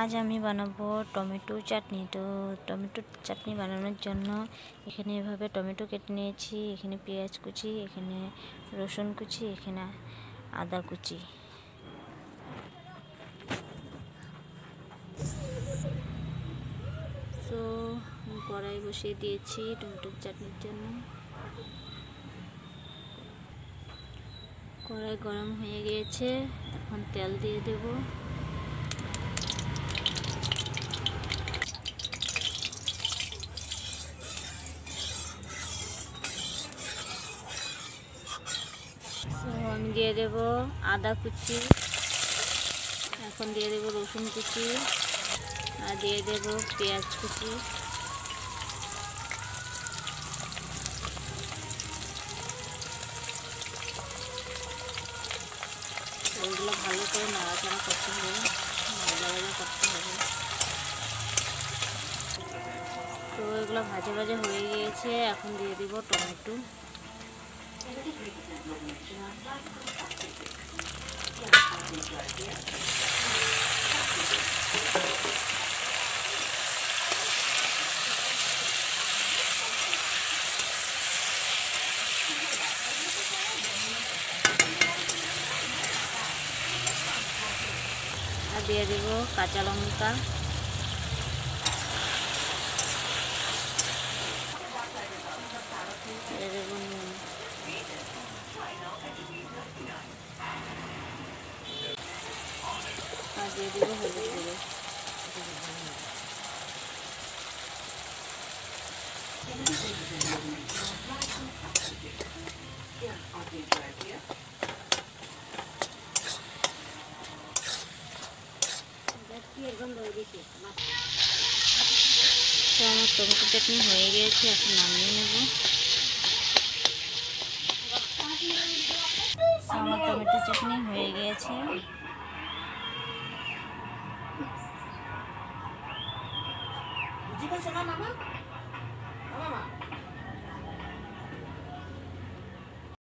আজ আমি বানাবো টমেটো চাটনি। তো টমেটো চাটনি বানানোর জন্য এখানে এভাবে টমেটো কেটে নিয়েছি, এখানে পেঁয়াজ কুচি, এখানে রসুন কুচি, এখানে আদা কুচি। তো কড়াই বসিয়ে দিয়েছি টমেটোর চাটনির জন্য। কড়াই গরম হয়ে গিয়েছে, এখন তেল দিয়ে দেব। আমি দিয়ে দেব আদা কুচি, এখন দিয়ে দেব রসুন কুচি, আর দিয়ে দেব পেঁয়াজ কুচি। ওইগুলো ভালো করে নাড়াচাড়া করতে হবে, ভাজা করতে হবে। তো এগুলো ভাজা ভাজা হয়ে গিয়েছে, এখন দিয়ে দিব টমেটো। আর দিয়ে দেব কাঁচা লঙ্কা, দিয়ে দেব নুন, আর দিয়ে দেব হলুদ গুঁড়ো। তো আমার টমেটো চাটনি হয়ে গিয়েছে, এখন নামিয়ে নেব। আমার টমেটো চাটনি হয়ে গিয়েছে।